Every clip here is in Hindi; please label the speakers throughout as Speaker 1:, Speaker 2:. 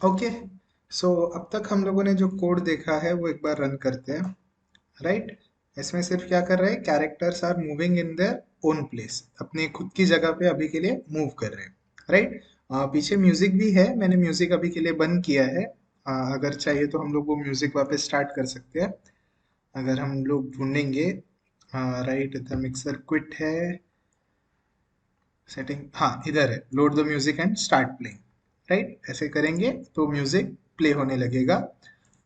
Speaker 1: ओके, सो अब तक हम लोगों ने जो कोड देखा है वो एक बार रन करते हैं। राइट, इसमें सिर्फ क्या कर रहे हैं, characters are moving in their own place, अपनी खुद की जगह पे अभी के लिए मूव कर रहे हैं। राइट, पीछे म्यूजिक भी है, मैंने म्यूजिक अभी के लिए बंद किया है। अगर चाहिए तो हम लोग वो म्यूजिक वापस स्टार्ट कर सकते हैं, अगर हम लोग ढूंढेंगे। राइट, द मिक्सर क्विट है, सेटिंग, हाँ इधर है, load the music and start playing. Right, ऐसे करेंगे तो म्यूजिक प्ले होने लगेगा।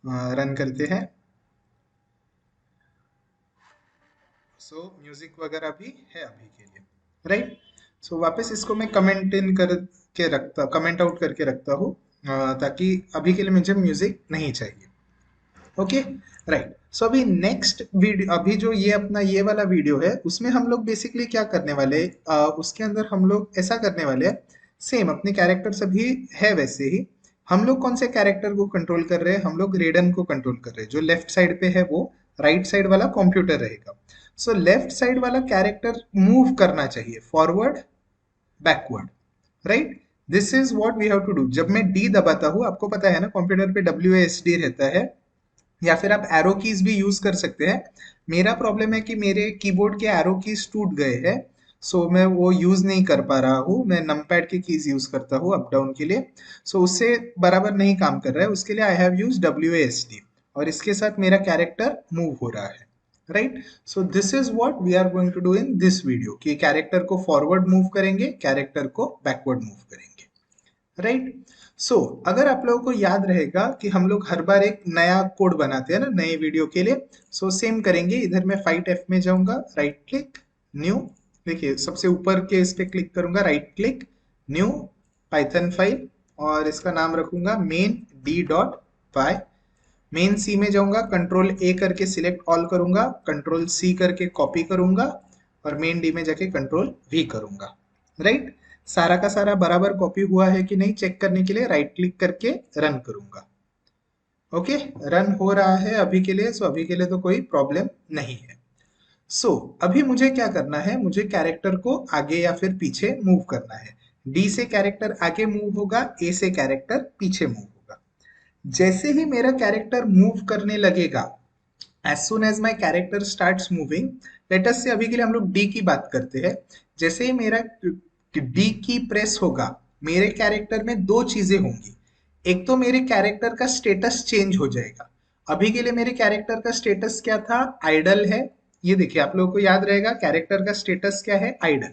Speaker 1: रन करते हैं। सो म्यूजिक वगैरह भी है अभी के लिए। राइट, सो वापस इसको मैं कमेंट इन करके रखता, कमेंट आउट करके रखता हूँ, ताकि अभी के लिए मुझे म्यूजिक नहीं चाहिए। ओके, राइट, सो अभी नेक्स्ट वीडियो, अभी जो ये अपना ये वाला वीडियो है उसमें हम लोग बेसिकली क्या करने वाले हैं, उसके अंदर हम लोग ऐसा करने वाले हैं, सेम अपने कैरेक्टर सभी है वैसे ही। हम लोग कौन से कैरेक्टर को कंट्रोल कर रहे हैं, हम लोग रेडन को कंट्रोल कर रहे हैं। जो लेफ्ट साइड पे है वो राइट साइड वाला कंप्यूटर रहेगा। सो लेफ्ट साइड वाला कैरेक्टर मूव करना चाहिए forward backward. Right, this is what we have to do. जब मैं डी दबाता हूँ, आपको पता है ना कंप्यूटर पे WASD रहता है, या फिर आप एरो कीज भी यूज कर सकते हैं। मेरा प्रॉब्लम है कि मेरे कीबोर्ड के एरो कीज टूट गए हैं, सो मैं वो यूज नहीं कर पा रहा हूँ। मैं नमपैड के कीज यूज करता हूँ अप डाउन के लिए, सो उससे बराबर नहीं काम कर रहा है। उसके लिए आई हैव यूज WASD, और इसके साथ मेरा कैरेक्टर मूव हो रहा है। Right, so this is what we are going to do in this video, कि कैरेक्टर को फॉरवर्ड मूव करेंगे, कैरेक्टर को बैकवर्ड मूव करेंगे। राइट, सो अगर आप लोगों को याद रहेगा कि हम लोग हर बार एक नया कोड बनाते हैं ना नए वीडियो के लिए, सो सेम करेंगे। इधर मैं फाइट एफ में जाऊंगा, राइट क्लिक न्यू, देखिए सबसे ऊपर के इस पे क्लिक करूंगा, right click new Python file, और इसका नाम रखूंगा मेन डी डॉट पाई। मेन सी में जाऊंगा, कंट्रोल ए करके सिलेक्ट ऑल करूंगा, कंट्रोल सी करके कॉपी करूंगा, और मेन डी में जाके कंट्रोल वी करूंगा। राइट, सारा का सारा बराबर कॉपी हुआ है कि नहीं चेक करने के लिए राइट क्लिक करके रन करूंगा। ओके, रन हो रहा है अभी के लिए, सो अभी के लिए तो कोई प्रॉब्लम नहीं है। सो अभी मुझे क्या करना है, मुझे कैरेक्टर को आगे या फिर पीछे मूव करना है। डी से कैरेक्टर आगे मूव होगा, ए से कैरेक्टर पीछे मूव होगा। जैसे ही मेरा कैरेक्टर मूव करने लगेगा, as soon as my character start moving, let's say अभी के लिए हम लोग डी की बात करते हैं। जैसे ही मेरा डी की प्रेस होगा, मेरे कैरेक्टर में दो चीजें होंगी। एक तो मेरे कैरेक्टर का स्टेटस चेंज हो जाएगा। अभी के लिए मेरे कैरेक्टर का स्टेटस क्या था, आइडल है। ये देखिए, आप लोगों को याद रहेगा कैरेक्टर का स्टेटस क्या है, आइडल।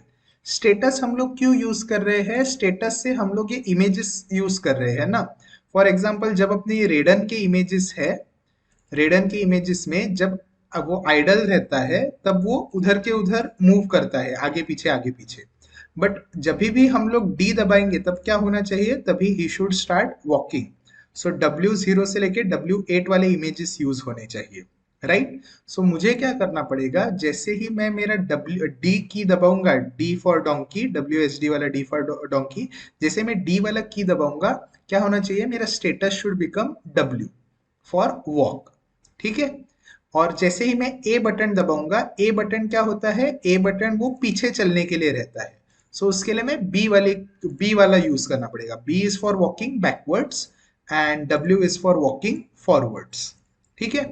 Speaker 1: स्टेटस हम लोग क्यों यूज कर रहे हैं, स्टेटस से हम लोग ये इमेजेस यूज कर रहे हैं ना। फॉर एग्जाम्पल, जब अपनी रेडन के इमेजेस है, रेडन की इमेजेस में जब अब वो आइडल रहता है, तब वो उधर के उधर मूव करता है, आगे पीछे आगे पीछे। बट जब भी हम लोग डी दबाएंगे तब क्या होना चाहिए, तभी he should start walking. So W0 से लेके W8 वाले इमेजेस यूज होने चाहिए। राइट, सो मुझे क्या करना पड़ेगा, जैसे ही मैं मेरा डी की दबाऊंगा, डी फॉर डोंकी, WSD वाला डी फॉर डोंकी, जैसे मैं डी वाला की दबाऊंगा, क्या होना चाहिए, मेरा status should become W for walk. ठीक है, और जैसे ही मैं ए बटन दबाऊंगा, ए बटन क्या होता है, ए बटन वो पीछे चलने के लिए रहता है। सो उसके लिए मैं बी वाला यूज करना पड़ेगा। B is for walking backwards and W is for walking forwards. ठीक है,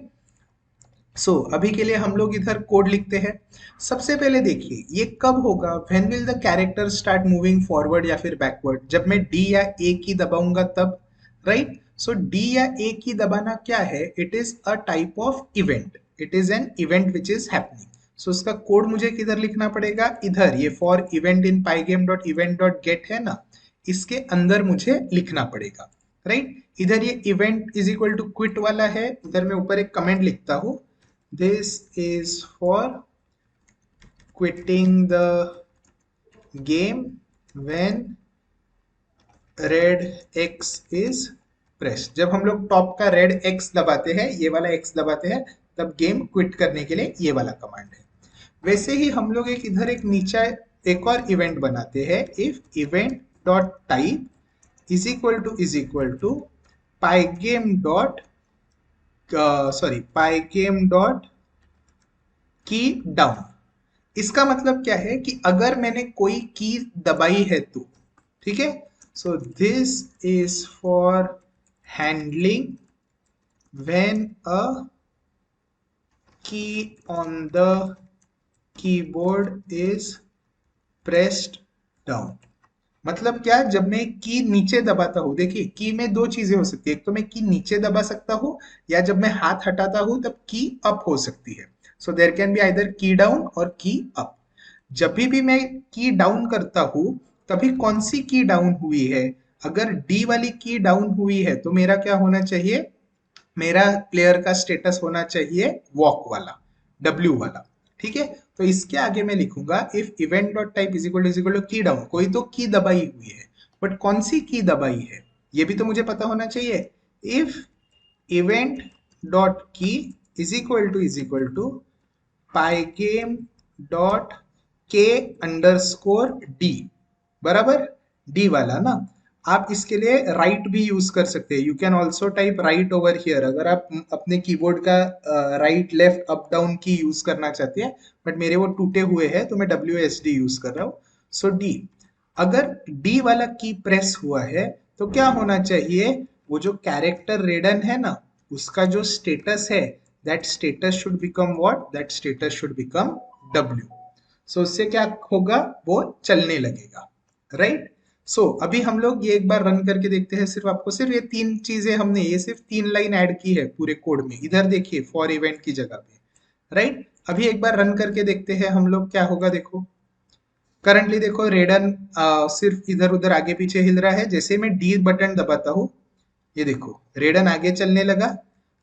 Speaker 1: अभी के लिए हम लोग इधर कोड लिखते हैं। सबसे पहले देखिए ये कब होगा, when will the character start moving forward या फिर बैकवर्ड, जब मैं डी या ए की दबाऊंगा तब। राइट, सो डी या ए की दबाना क्या है, it is a type of event, it is an event which is happening. So इसका कोड मुझे किधर लिखना पड़ेगा, इधर, ये for event in pygame dot event dot get है ना, इसके अंदर मुझे लिखना पड़ेगा। राइट, इधर ये event is equal to quit वाला है, इधर मैं ऊपर एक कमेंट लिखता हूँ, this is for quitting the game when red X is pressed। जब हम लोग टॉप का रेड X दबाते हैं, ये वाला X दबाते हैं, तब गेम क्विट करने के लिए ये वाला कमांड है। वैसे ही हम लोग एक इधर एक नीचे एक और इवेंट बनाते हैं, if event dot type is equal to pygame dot, sorry pygame dot key down. इसका मतलब क्या है कि अगर मैंने कोई की दबाई है तो, ठीक है, so this is for handling when a key on the keyboard is pressed down. मतलब क्या, जब मैं की नीचे दबाता हूँ, देखिए की में दो चीजें हो सकती है, एक तो मैं की नीचे दबा सकता हूँ, या जब मैं हाथ हटाता हूँ तब की अप हो सकती है। So there can be either key down or key up. जब भी मैं की डाउन करता हूँ, तभी कौन सी की डाउन हुई है? अगर डी वाली की डाउन हुई है तो मेरा क्या होना चाहिए? मेरा प्लेयर का स्टेटस होना चाहिए वॉक वाला, डब्ल्यू वाला। ठीक है, तो इसके आगे मैं लिखूंगा if event dot type is equal to key down. कोई तो की दबाई हुई है, बट कौन सी की दबाई है ये भी तो मुझे पता होना चाहिए। इफ इवेंट डॉट की is equal to pygame dot के अंडर स्कोर डी, बराबर, डी वाला ना। आप इसके लिए राइट भी यूज कर सकते हैं, you can also type right over here, अगर आप अपने कीबोर्ड का राइट लेफ्ट अप डाउन की यूज करना चाहते हैं, बट मेरे वो टूटे हुए हैं तो मैं डब्ल्यू एस डी यूज कर रहा हूँ। सो डी, अगर डी वाला की प्रेस हुआ है तो क्या होना चाहिए? वो जो कैरेक्टर रेडन है ना, उसका जो स्टेटस है, that status should become what? That status should become W. So उससे क्या होगा? वो चलने लगेगा, राइट। सो अभी हम लोग ये एक बार रन करके देखते हैं। सिर्फ आपको सिर्फ ये तीन चीजें हमने, ये सिर्फ तीन लाइन ऐड की है पूरे कोड में, इधर देखिए फॉर इवेंट की जगह पे, राइट। अभी एक बार रन करके देखते हैं हम लोग क्या होगा। देखो करंटली देखो रेडन सिर्फ इधर उधर आगे पीछे हिल रहा है। जैसे मैं डी बटन दबाता हूँ, ये देखो रेडन आगे चलने लगा,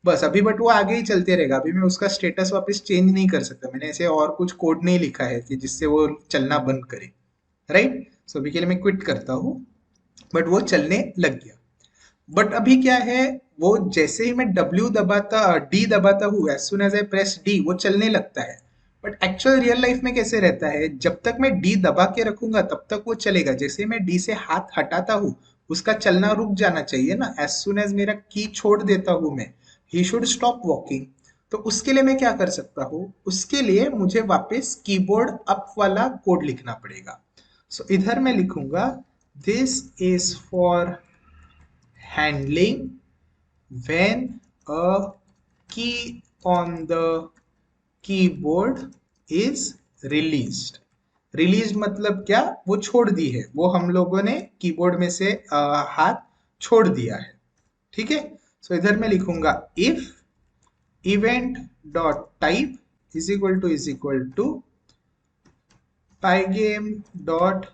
Speaker 1: बस अभी, बट वो आगे ही चलते रहेगा। अभी मैं उसका स्टेटस वापस चेंज नहीं कर सकता, मैंने ऐसे और कुछ कोड नहीं लिखा है कि जिससे वो चलना बंद करे, राइट। सो अभी के लिए मैं क्विट करता हूँ, बट वो चलने लग गया। बट अभी क्या है, वो जैसे ही मैं डब्ल्यू दबाता, डी दबाता हूँ, as soon as I press D, वो चलने लगता है। बट एक्चुअल रियल लाइफ में कैसे रहता है? जब तक मैं डी दबा के रखूंगा तब तक वो चलेगा, जैसे मैं डी से हाथ हटाता हूँ उसका चलना रुक जाना चाहिए ना। एज सुन एज मेरा की छोड़ देता हूँ मैं, ही शुड स्टॉप वॉकिंग। तो उसके लिए मैं क्या कर सकता हूँ? उसके लिए मुझे वापस कीबोर्ड अप वाला कोड लिखना पड़ेगा। सो इधर मैं लिखूंगा this is for handling when a key on the keyboard is released। Release मतलब क्या? वो छोड़ दी है, वो हम लोगों ने कीबोर्ड में से हाथ छोड़ दिया है। ठीक है, सो इधर मैं लिखूंगा if event dot type is equal to pygame dot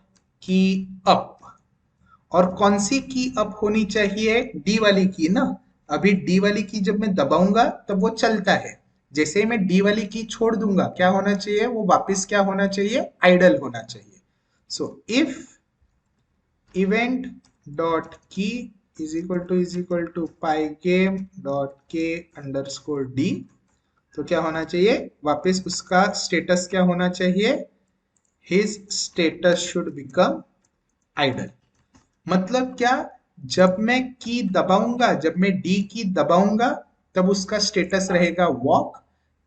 Speaker 1: key up. और कौन सी की अप होनी चाहिए? डी वाली की ना। अभी डी वाली की जब मैं दबाऊंगा तब वो चलता है, जैसे ही मैं डी वाली की छोड़ दूंगा क्या होना चाहिए? वो वापस क्या होना चाहिए? आइडल होना चाहिए। सो इफ इवेंट डॉट की is equal to pygame dot के अंडर स्कोर डी, तो क्या होना चाहिए? वापस उसका स्टेटस क्या होना चाहिए? His status should become idle. मतलब क्या? जब मैं की दबाऊंगा, जब मैं डी की दबाऊंगा तब उसका स्टेटस रहेगा वॉक।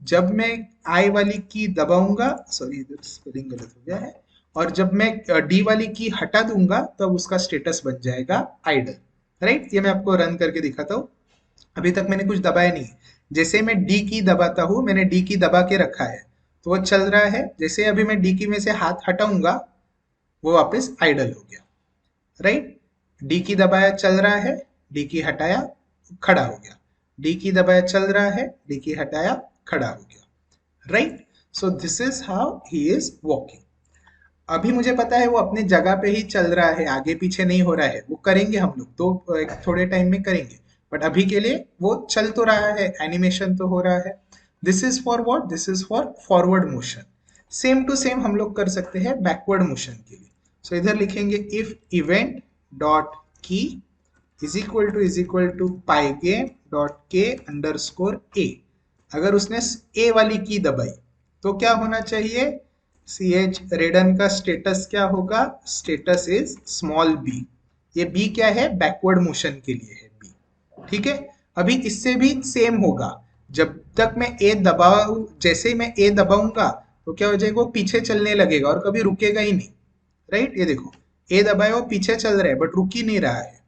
Speaker 1: जब मैं आई वाली की दबाऊंगा, सॉरी इधर स्पेलिंग गलत हो गया है, और जब मैं डी वाली की हटा दूंगा तब उसका स्टेटस बन जाएगा आइडल, राइट। ये मैं आपको रन करके दिखाता हूँ। अभी तक मैंने कुछ दबाया नहीं है। जैसे मैं डी की दबाता हूँ, मैंने डी की दबा के रखा है तो वो चल रहा है। जैसे अभी मैं डी की में से हाथ हटाऊंगा वो वापस आइडल हो गया, राइट। डी की दबाया चल रहा है, डी की हटाया खड़ा हो गया, डी की दबाया चल रहा है, डी की हटाया खड़ा हो गया, right. So this is how he is walking. अभी मुझे पता है वो अपने जगह पे ही चल रहा है, आगे पीछे नहीं हो रहा है। वो करेंगे हम लोग तो एक थोड़े टाइम में करेंगे, बट अभी के लिए वो चल तो रहा है, एनिमेशन तो हो रहा है। This is for what? This is for forward motion. Same to same हम लोग कर सकते हैं बैकवर्ड मोशन के लिए। सो इधर लिखेंगे इफ इवेंट डॉट की is equal to pygame dot के अंडर स्कोर ए। अगर उसने ए वाली की दबाई तो क्या होना चाहिए? सी एच रेडन का स्टेटस क्या होगा? Status is small B. ये बी क्या है? बैकवर्ड मोशन के लिए है बी, ठीक है। अभी इससे भी सेम होगा, जब तक मैं ए दबाऊ, जैसे ही मैं ए दबाऊंगा तो क्या हो जाएगा? वो पीछे चलने लगेगा और कभी रुकेगा ही नहीं, राइट। ये देखो ए दबाए वो पीछे चल रहा है बट रुक ही नहीं रहा है।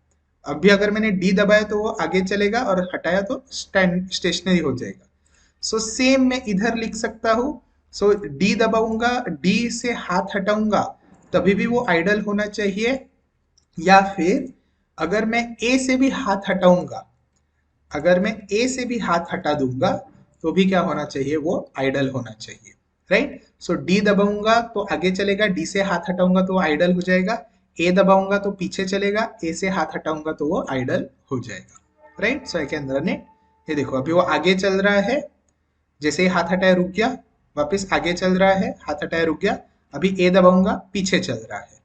Speaker 1: अभी अगर मैंने डी दबाया तो वो आगे चलेगा और हटाया तो स्टेशनरी हो जाएगा। सो सेम मैं इधर लिख सकता हूँ। सो डी दबाऊंगा, डी से हाथ हटाऊंगा, तभी भी वो आइडल होना चाहिए। या फिर अगर मैं ए से भी हाथ हटाऊंगा, अगर मैं ए से भी हाथ हटा दूंगा, तो भी क्या होना चाहिए, वो आइडल होना चाहिए। राइट। सो डी दबाऊंगा तो आगे चलेगा, डी से हाथ हटाऊंगा तो वो आइडल हो जाएगा। ए दबाऊंगा तो पीछे चलेगा, ए से हाथ हटाऊंगा तो वो आइडल हो जाएगा। Right. So I can run it. ये देखो अभी वो आगे चल रहा है, जैसे ही हाथ हटाया रुक गया, वापस आगे चल रहा है, हाथ हटाया रुक गया। अभी ए दबाऊंगा, पीछे चल रहा है,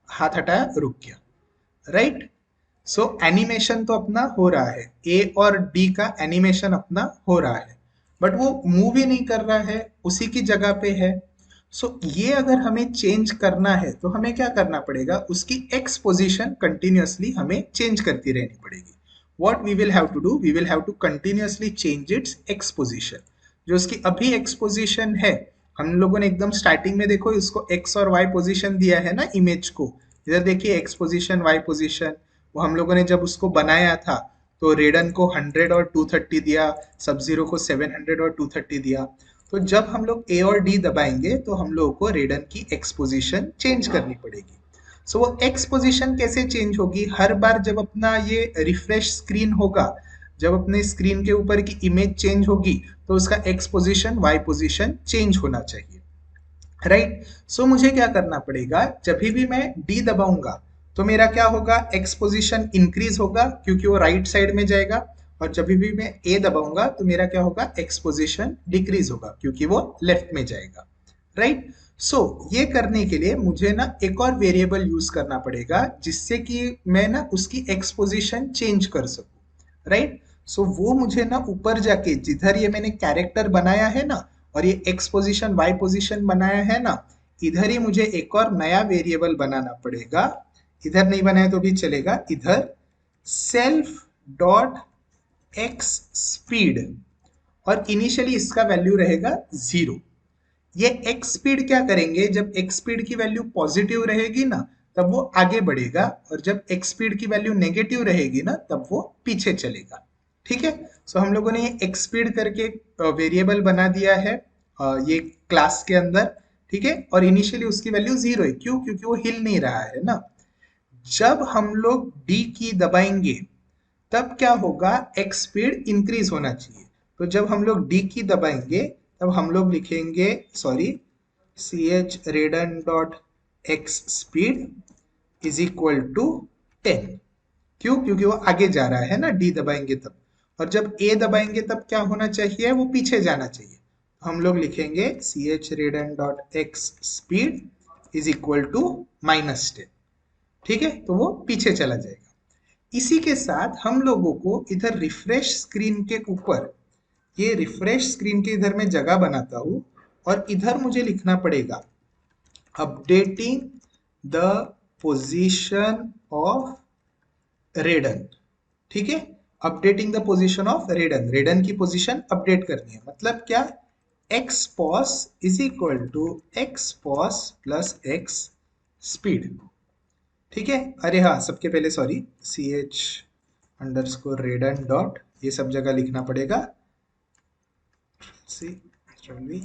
Speaker 1: हाथ हटाया रुक गया। राइट। सो एनिमेशन तो अपना हो रहा है, ए और डी का एनिमेशन अपना हो रहा है, बट वो मूव ही नहीं कर रहा है, उसी की जगह पे है। ये अगर हमें चेंज करना है तो हमें क्या करना पड़ेगा, उसकी एक्स पोजीशन कंटिन्यूअसली हमें चेंज करती रहनी पड़ेगी। What we will have to do, we will have to continuously change its x position. जो उसकी अभी एक्स पोजीशन है, हम लोगों ने एकदम स्टार्टिंग में देखो इसको एक्स और वाई पोजीशन दिया है ना इमेज को। इधर देखिए एक्स पोजीशन, वाई पोजीशन। वो हम लोगों ने जब उसको बनाया था तो रेडन को 100 और 230 दिया, सब जीरो को 700 और 230 दिया। तो जब हम लोग ए और डी दबाएंगे तो हम लोगों को रेडन की एक्सपोजिशन चेंज करनी पड़ेगी। वो एक्सपोजिशन कैसे चेंज होगी, हर बार जब अपना ये रिफ्रेश स्क्रीन होगा, जब अपने स्क्रीन के ऊपर की इमेज चेंज होगी, तो उसका x position, y position change होना चाहिए। राइट। मुझे क्या करना पड़ेगा, जब भी मैं डी दबाऊंगा तो मेरा क्या होगा, एक्सपोजिशन इंक्रीज होगा क्योंकि वो राइट साइड में जाएगा। और जब भी मैं ए दबाऊंगा तो मेरा क्या होगा, एक्सपोजिशन डिक्रीज होगा क्योंकि वो लेफ्ट में जाएगा। राइट। ये करने के लिए मुझे ना एक और वेरिएबल यूज करना पड़ेगा जिससे कि मैं ना उसकी एक्सपोजिशन चेंज कर सकूं। राइट। वो मुझे ना ऊपर जाके जिधर ये मैंने कैरेक्टर बनाया है ना, और ये एक्स पोजिशन, वाई पोजिशन बनाया है ना, इधर ही मुझे एक और नया वेरिएबल बनाना पड़ेगा। इधर नहीं बनाया तो भी चलेगा, इधर सेल्फ डॉट एक्स स्पीड, और इनिशियली इसका वैल्यू रहेगा 0। ये एक्स स्पीड क्या करेंगे, जब एक्स स्पीड की वैल्यू पॉजिटिव रहेगी ना तब वो आगे बढ़ेगा, और जब एक्स स्पीड की वैल्यू नेगेटिव रहेगी ना तब वो पीछे चलेगा। ठीक है। हम लोगों ने ये एक्स स्पीड करके वेरिएबल बना दिया है ये क्लास के अंदर। ठीक है। और इनिशियली उसकी वैल्यू 0 है, क्यों, क्योंकि वो हिल नहीं रहा है ना। जब हम लोग डी की दबाएंगे तब क्या होगा, एक्स स्पीड इंक्रीज होना चाहिए। तो जब हम लोग डी की दबाएंगे तब हम लोग लिखेंगे, sorry, C H रेडन dot x speed is equal to 10। क्यों, क्योंकि वो आगे जा रहा है ना, डी दबाएंगे तब। और जब ए दबाएंगे तब क्या होना चाहिए, वो पीछे जाना चाहिए। हम लोग लिखेंगे C H रेडन dot x speed is equal to -10। ठीक है। तो वो पीछे चला जाएगा। इसी के साथ हम लोगों को इधर रिफ्रेश स्क्रीन के ऊपर, ये रिफ्रेश स्क्रीन के इधर मैं जगह बनाता हूं, और इधर मुझे लिखना पड़ेगा updating the position of Raiden. ठीक है। Updating the position of Raiden, Raiden की पोजीशन अपडेट करनी है। मतलब क्या, x pos is equal to x pos plus x speed. ठीक है। अरे हाँ, सबके पहले sorry, C H underscore Raiden dot, ये सब जगह लिखना पड़ेगा, सी कंट्रोल वी।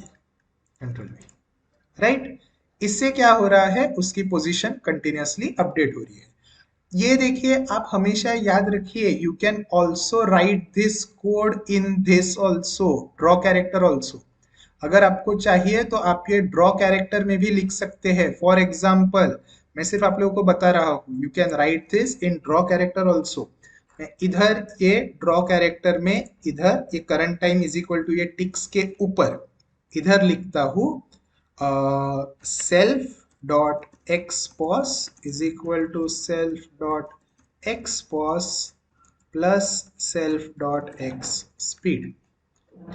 Speaker 1: राइट। इससे क्या हो रहा है, उसकी पोजीशन कंटिन्यूअसली अपडेट हो रही है। ये देखिए, आप हमेशा याद रखिए, you can also right this code in this also, draw character also. अगर आपको चाहिए तो आप ये ड्रॉ कैरेक्टर में भी लिख सकते हैं। फॉर एग्जाम्पल, मैं सिर्फ आप लोगों को बता रहा हूँ, you can write this in draw character also. मैं इधर ये ड्रॉ कैरेक्टर में, इधर ये current time is equal to ये टिक्स के ऊपर इधर लिखता हूँ self dot x pos is equal to self dot x pos plus self dot x speed.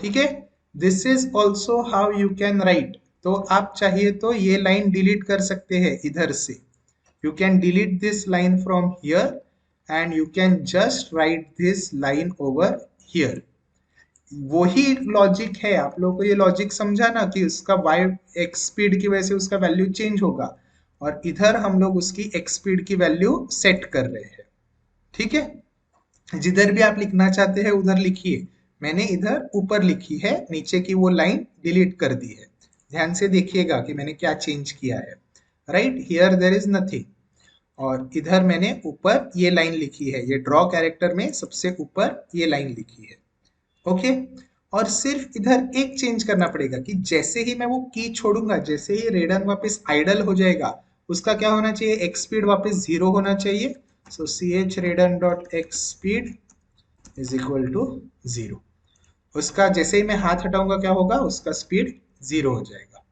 Speaker 1: ठीक है। This is also how you can write. तो आप चाहिए तो ये लाइन डिलीट कर सकते हैं इधर से, you can delete this line from here and you can just right this line over here. वही लॉजिक है, आप लोगों को ये लॉजिक समझा ना कि उसका वाई एक्स स्पीड की वजह से उसका वैल्यू चेंज होगा, और इधर हम लोग उसकी एक्स स्पीड की वैल्यू सेट कर रहे हैं। ठीक है, जिधर भी आप लिखना चाहते हैं उधर लिखिए। मैंने इधर ऊपर लिखी है, नीचे की वो लाइन डिलीट कर दी है। ध्यान से देखिएगा कि मैंने क्या चेंज किया है। Right, here there is nothing. और इधर मैंने ऊपर ये लाइन लिखी है, ये ड्रॉ कैरेक्टर में सबसे ऊपर ये लाइन लिखी है। ओके, और सिर्फ इधर एक चेंज करना पड़ेगा कि जैसे ही मैं वो की छोड़ूंगा, जैसे ही रेडन वापस आइडल हो जाएगा, उसका क्या होना चाहिए, एक्स स्पीड वापस 0 होना चाहिए। So C H रेडन dot x speed is equal to 0। उसका जैसे ही मैं हाथ हटाऊंगा क्या होगा, उसका स्पीड 0 हो जाएगा।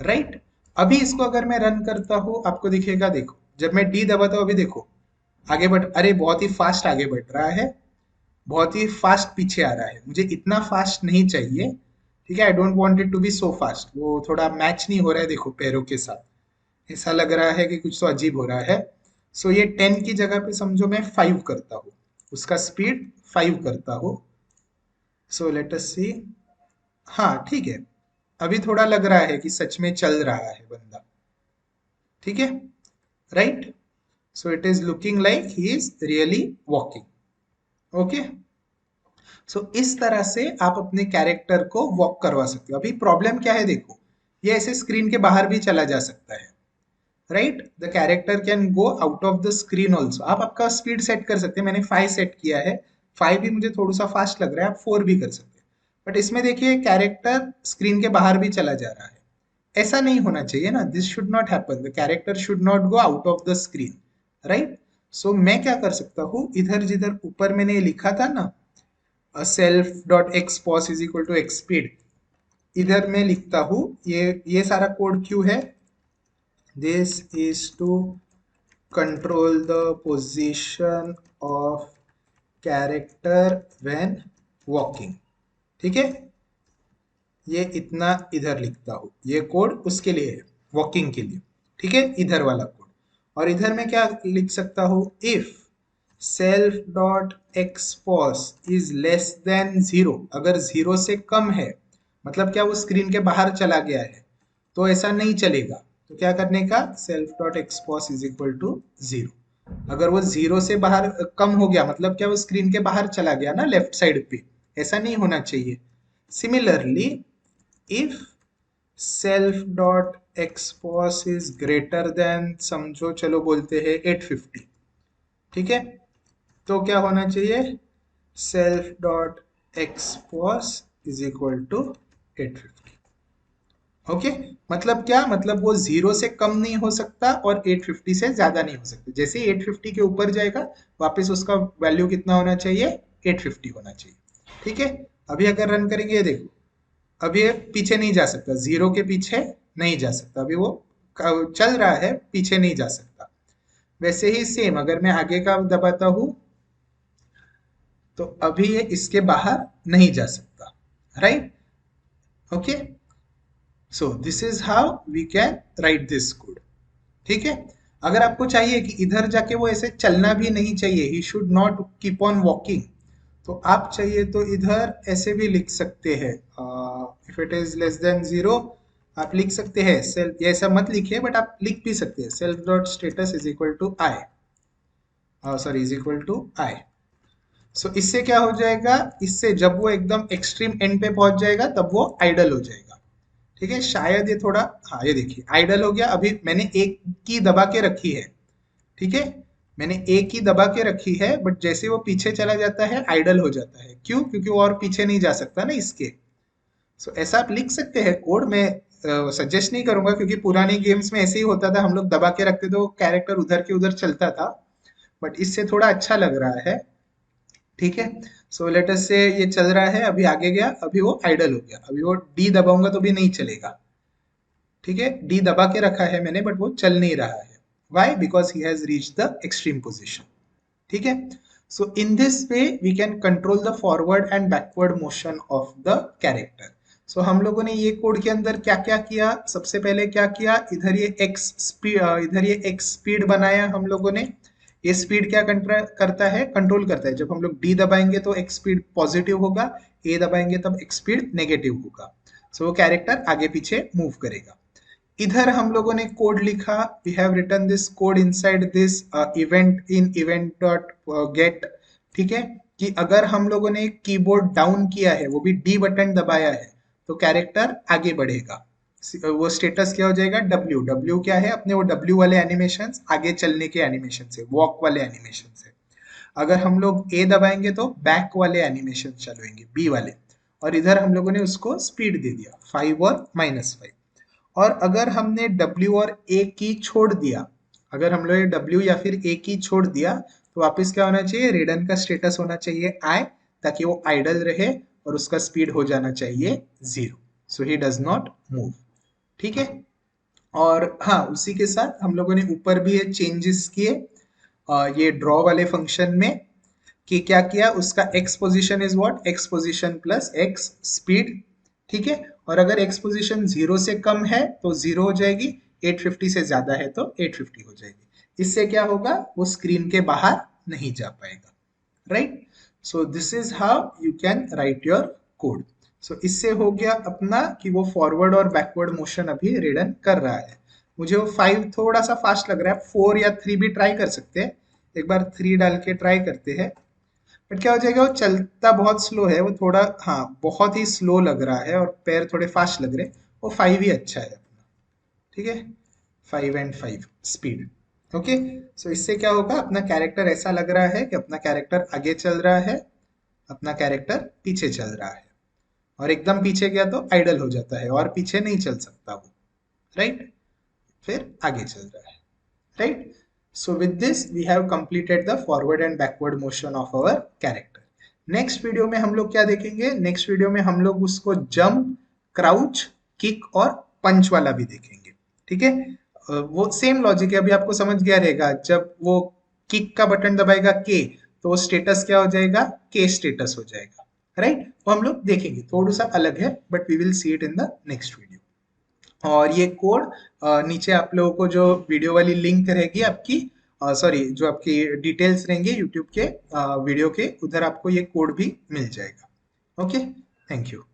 Speaker 1: राइट, अभी इसको अगर मैं रन करता हूं आपको दिखेगा, देखो जब मैं डी दबाता हूं अभी देखो आगे बढ़, अरे बहुत ही फास्ट आगे बढ़ रहा है, बहुत ही फास्ट पीछे आ रहा है। मुझे इतना फास्ट नहीं चाहिए, ठीक है, I don't want it to be so fast. वो थोड़ा मैच नहीं हो रहा है, देखो पैरों के साथ ऐसा लग रहा है कि कुछ तो अजीब हो रहा है। सो ये 10 की जगह पे समझो मैं 5 करता हूँ, उसका स्पीड 5 करता हूँ। सो लेट अस सी, हाँ ठीक है, अभी थोड़ा लग रहा है कि सच में चल रहा है बंदा। ठीक है, right, so it is looking like he is really walking. Okay, so इस तरह से आप अपने कैरेक्टर को वॉक करवा सकते हो। अभी प्रॉब्लम क्या है देखो, ये ऐसे स्क्रीन के बाहर भी चला जा सकता है। Right, the character can go out of the screen also. आप आपका स्पीड सेट कर सकते हैं, मैंने 5 सेट किया है, 5 भी मुझे थोड़ा सा फास्ट लग रहा है, आप 4 भी कर सकते हैं। बट इसमें देखिए कैरेक्टर स्क्रीन के बाहर भी चला जा रहा है, ऐसा नहीं होना चाहिए ना, this should not happen, the character should not go out of the screen. Right, so मैं क्या कर सकता हूँ, इधर जिधर ऊपर मैंने लिखा था ना, self dot x pos is equal to x speed, इधर मैं लिखता हूँ, ये सारा कोड क्यों है, this is to control the position of character when walking. ठीक है, ये इतना इधर लिखता हूँ, ये कोड उसके लिए है, वॉकिंग के लिए। ठीक है, इधर वाला कोड। और इधर मैं क्या लिख सकता हूँ, if self dot x pos is less than 0, अगर 0 से कम है, मतलब क्या वो स्क्रीन के बाहर चला गया है, तो ऐसा नहीं चलेगा। तो क्या करने का, self dot x pos is equal to 0। अगर वो 0 से बाहर कम हो गया, मतलब क्या वो स्क्रीन के बाहर चला गया ना लेफ्ट साइड पे, ऐसा नहीं होना चाहिए। Similarly, if self dot x pos is greater than, समझो चलो बोलते हैं 850, ठीक है, तो क्या होना चाहिए, self dot x pos is equal to 850। Okay, मतलब क्या, मतलब वो 0 से कम नहीं हो सकता और 850 से ज्यादा नहीं हो सकता। जैसे ही 850 के ऊपर जाएगा, वापस उसका वैल्यू कितना होना चाहिए, 850 होना चाहिए। ठीक है, अभी अगर रन करेंगे ये देखो, अब ये पीछे नहीं जा सकता, 0 के पीछे नहीं जा सकता, अभी वो चल रहा है, पीछे नहीं जा सकता। वैसे ही सेम अगर मैं आगे का दबाता हूं, तो अभी ये इसके बाहर नहीं जा सकता। Right, okay, so this is how we can write this code. ठीक है, अगर आपको चाहिए कि इधर जाके वो ऐसे चलना भी नहीं चाहिए, he should not keep on walking, तो आप चाहिए तो इधर ऐसे भी लिख सकते हैं, if it is less than 0, आप लिख सकते हैं सेल्फ, ये ऐसा मत लिखिए बट आप लिख भी सकते हैं, self dot status is equal to I, sorry is equal to I. So इससे क्या हो जाएगा, इससे जब वो एकदम एक्सट्रीम एंड पे पहुंच जाएगा तब वो आइडल हो जाएगा। ठीक है, शायद ये थोड़ा, हाँ ये देखिए आइडल हो गया। अभी मैंने एक की दबा के रखी है, ठीक है, मैंने एक ही दबा के रखी है, बट जैसे वो पीछे चला जाता है आइडल हो जाता है। क्यों, क्योंकि वो और पीछे नहीं जा सकता ना इसके। सो ऐसा आप लिख सकते हैं कोड, मैं सजेस्ट नहीं करूंगा क्योंकि पुराने गेम्स में ऐसे ही होता था, हम लोग दबा के रखते तो कैरेक्टर उधर के उधर चलता था, बट इससे थोड़ा अच्छा लग रहा है। ठीक है, सो लेट अस से ये चल रहा है, अभी आगे गया, अभी वो आइडल हो गया, अभी वो डी दबाऊंगा तो भी नहीं चलेगा। ठीक है, डी दबा के रखा है मैंने बट वो चल नहीं रहा है। Why, because he has reach the extreme position. ठीक है, so in this way we can control the forward and backward motion of the character. So हम लोगों ने ये कोड के अंदर क्या क्या किया, सबसे पहले क्या किया, इधर ये एक्स स्पीड, इधर ये एक्स स्पीड बनाया हम लोगों ने। ये स्पीड क्या करता है, कंट्रोल करता है, जब हम लोग डी दबाएंगे तो एक्स स्पीड पॉजिटिव होगा, ए दबाएंगे तब एक्स स्पीड नेगेटिव होगा। सो वो कैरेक्टर आगे पीछे मूव करेगा। इधर हम लोगों ने कोड लिखा, we have written this code inside this event in event dot get. ठीक है, कि अगर हम लोगों ने कीबोर्ड डाउन किया है, वो भी डी बटन दबाया है, तो कैरेक्टर आगे बढ़ेगा। वो स्टेटस क्या हो जाएगा, डब्ल्यू। डब्ल्यू क्या है, अपने वो डब्ल्यू वाले एनिमेशन, आगे चलने के एनिमेशन से, वॉक वाले एनिमेशन से। अगर हम लोग ए दबाएंगे तो बैक वाले एनिमेशन चलेंगे, बी वाले। और इधर हम लोगों ने उसको स्पीड दे दिया 5 और -5। और अगर हमने W और A की छोड़ दिया, अगर हम लोग W या फिर A की छोड़ दिया, तो वापस क्या होना चाहिए, रेडन का स्टेटस होना चाहिए I, ताकि वो आइडल रहे, और उसका स्पीड हो जाना चाहिए 0, सो ही डज नॉट मूव। ठीक है, और हाँ, उसी के साथ हम लोगों ने ऊपर भी ये चेंजेस किए ये ड्रॉ वाले फंक्शन में, कि क्या किया, उसका x position is what, x position plus x speed. ठीक है, और अगर x पोजीशन 0 से कम है तो 0 हो जाएगी, 850 से ज्यादा है तो 850 हो जाएगी। इससे क्या होगा, वो स्क्रीन के बाहर नहीं जा पाएगा। Right, so this is how you can write your code. So इससे हो गया अपना कि वो फॉरवर्ड और बैकवर्ड मोशन अभी रिडन कर रहा है। मुझे वो 5 थोड़ा सा फास्ट लग रहा है, 4 या 3 भी ट्राई कर सकते हैं। एक बार 3 डाल के ट्राई करते हैं, बट क्या हो जाएगा, वो चलता बहुत स्लो है, वो थोड़ा, हाँ बहुत ही स्लो लग रहा है, और पैर थोड़े फास्ट लग रहे हैं। वो 5 ही अच्छा है अपना। ठीक है, 5 एंड 5 स्पीड। ओके, सो इससे क्या होगा, अपना कैरेक्टर ऐसा लग रहा है कि अपना कैरेक्टर आगे चल रहा है, अपना कैरेक्टर पीछे चल रहा है। और एकदम पीछे गया तो आइडल हो जाता है, और पीछे नहीं चल सकता वो। राइट, फिर आगे चल रहा है। Right, so with this we have completed the forward and backward motion of our character. Next video में हम लोग क्या देखेंगे, नेक्स्ट वीडियो में हम लोग उसको जंप, क्राउच, किक और पंच वाला भी देखेंगे। ठीक है, वो सेम लॉजिक है, अभी आपको समझ गया रहेगा। जब वो किक का बटन दबाएगा के, तो वो स्टेटस क्या हो जाएगा, के स्टेटस हो जाएगा। राइट, वो हम लोग देखेंगे, थोड़ा सा अलग है, but we will see it in the next video. और ये कोड नीचे आप लोगों को जो वीडियो वाली लिंक रहेगी आपकी, सॉरी जो आपकी डिटेल्स रहेंगे यूट्यूब के वीडियो के, उधर आपको ये कोड भी मिल जाएगा। Okay, thank you.